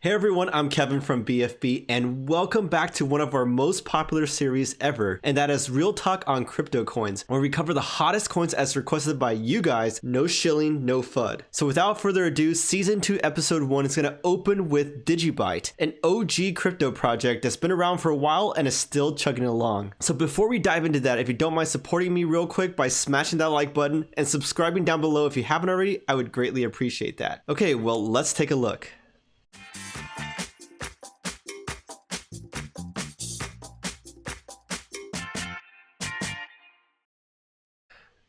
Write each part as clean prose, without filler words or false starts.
Hey everyone, I'm Kevin from BFB, and welcome back to one of our most popular series ever, and that is Real Talk on Crypto Coins, where we cover the hottest coins as requested by you guys, no shilling, no FUD. So without further ado, Season 2, Episode 1 is going to open with Digibyte, an OG crypto project that's been around for a while and is still chugging along. So before we dive into that, if you don't mind supporting me real quick by smashing that like button and subscribing down below if you haven't already, I would greatly appreciate that. Okay, well, let's take a look.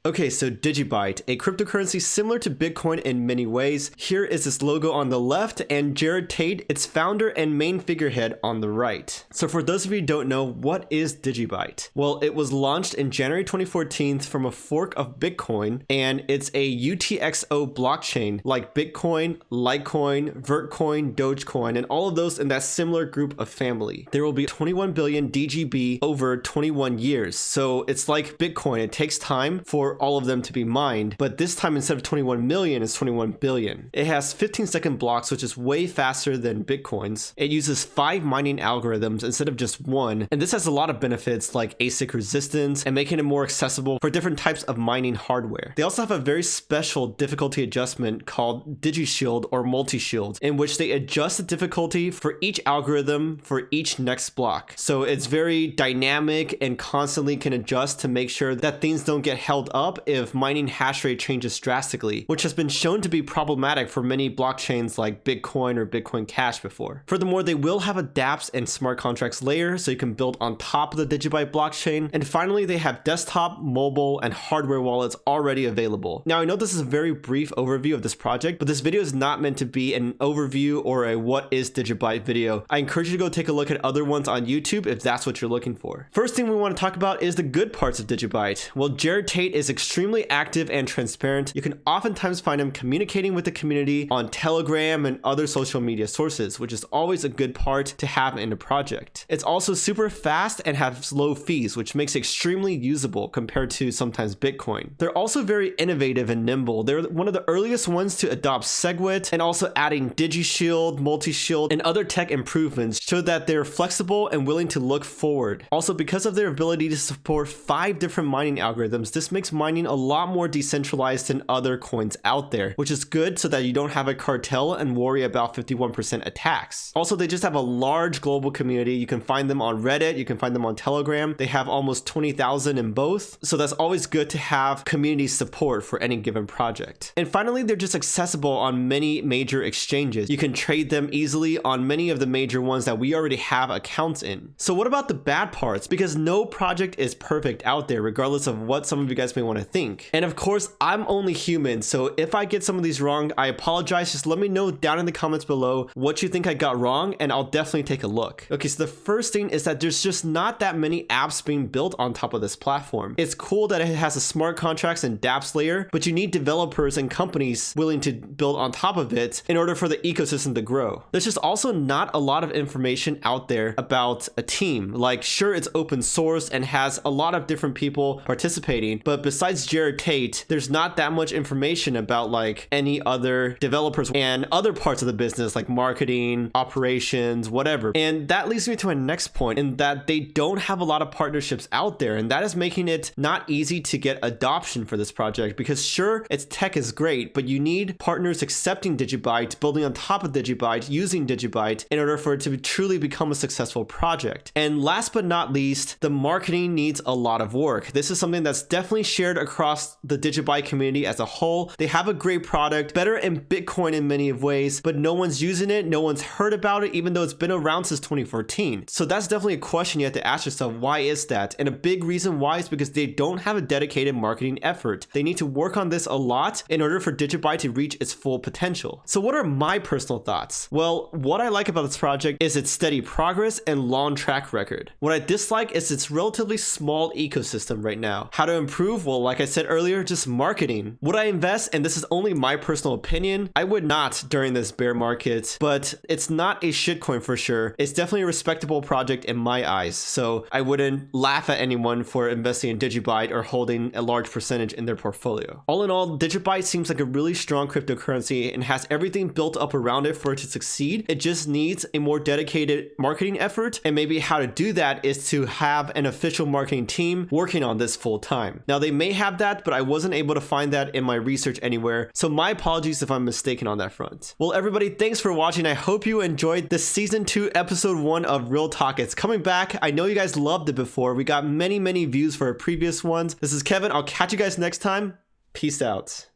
Okay, so Digibyte, a cryptocurrency similar to Bitcoin in many ways. Here is its logo on the left and Jared Tate, its founder and main figurehead, on the right. So for those of you who don't know, what is Digibyte? Well, it was launched in January 2014 from a fork of Bitcoin, and it's a UTXO blockchain like Bitcoin, Litecoin, Vertcoin, Dogecoin, and all of those in that similar group of family. There will be 21 billion DGB over 21 years. So it's like Bitcoin, it takes time for all of them to be mined, but this time instead of 21 million, it's 21 billion. It has 15-second blocks, which is way faster than Bitcoin's. It uses 5 mining algorithms instead of just 1, and this has a lot of benefits like ASIC resistance and making it more accessible for different types of mining hardware. They also have a very special difficulty adjustment called DigiShield or multi-shield, in which they adjust the difficulty for each algorithm for each next block. So it's very dynamic and constantly can adjust to make sure that things don't get held up if mining hash rate changes drastically, which has been shown to be problematic for many blockchains like Bitcoin or Bitcoin Cash before. Furthermore, they will have a dApps and smart contracts layer so you can build on top of the Digibyte blockchain. And finally, they have desktop, mobile, and hardware wallets already available. Now, I know this is a very brief overview of this project, but this video is not meant to be an overview or a what is Digibyte video. I encourage you to go take a look at other ones on YouTube if that's what you're looking for. First thing we want to talk about is the good parts of Digibyte. Well, Jared Tate is extremely active and transparent. You can oftentimes find him communicating with the community on Telegram and other social media sources, which is always a good part to have in a project. It's also super fast and has low fees, which makes it extremely usable compared to sometimes Bitcoin. They're also very innovative and nimble. They're one of the earliest ones to adopt SegWit, and also adding DigiShield, multi-shield, and other tech improvements show that they're flexible and willing to look forward. Also, because of their ability to support 5 different mining algorithms, this makes mining a lot more decentralized than other coins out there, which is good so that you don't have a cartel and worry about 51% attacks. Also, they just have a large global community. You can find them on Reddit, you can find them on Telegram. They have almost 20,000 in both, so that's always good to have community support for any given project. And finally, they're just accessible on many major exchanges. You can trade them easily on many of the major ones that we already have accounts in. So what about the bad parts? Because no project is perfect out there, regardless of what some of you guys may want to think. And of course, I'm only human, so if I get some of these wrong, I apologize. Just let me know down in the comments below what you think I got wrong, and I'll definitely take a look. Okay, so the first thing is that there's just not that many apps being built on top of this platform. It's cool that it has a smart contracts and dApps layer, but you need developers and companies willing to build on top of it in order for the ecosystem to grow. There's just also not a lot of information out there about a team. Like, sure, it's open source and has a lot of different people participating, but besides Jared Tate, there's not that much information about like any other developers and other parts of the business like marketing, operations, whatever. And that leads me to my next point, in that they don't have a lot of partnerships out there, and that is making it not easy to get adoption for this project, because sure, its tech is great, but you need partners accepting Digibyte, building on top of Digibyte, using Digibyte in order for it to truly become a successful project. And last but not least, the marketing needs a lot of work. This is something that's definitely shared across the Digibyte community as a whole. They have a great product, better in Bitcoin in many ways, but no one's using it, no one's heard about it, even though it's been around since 2014. So that's definitely a question you have to ask yourself, why is that? And a big reason why is because they don't have a dedicated marketing effort. They need to work on this a lot in order for Digibyte to reach its full potential. So what are my personal thoughts? Well, what I like about this project is its steady progress and long track record. What I dislike is its relatively small ecosystem right now. How to improve? Well, Well, like I said earlier, just marketing. Would I invest? And this is only my personal opinion. I would not during this bear market, but it's not a shitcoin for sure. It's definitely a respectable project in my eyes. So I wouldn't laugh at anyone for investing in Digibyte or holding a large percentage in their portfolio. All in all, Digibyte seems like a really strong cryptocurrency and has everything built up around it for it to succeed. It just needs a more dedicated marketing effort, and maybe how to do that is to have an official marketing team working on this full time. Now they may have that, but I wasn't able to find that in my research anywhere, so my apologies if I'm mistaken on that front. Well, everybody, thanks for watching. I hope you enjoyed this season 2 episode 1 of Real Talk. It's coming back. I know you guys loved it before. We got many views for our previous ones. This is Kevin. I'll catch you guys next time. Peace out.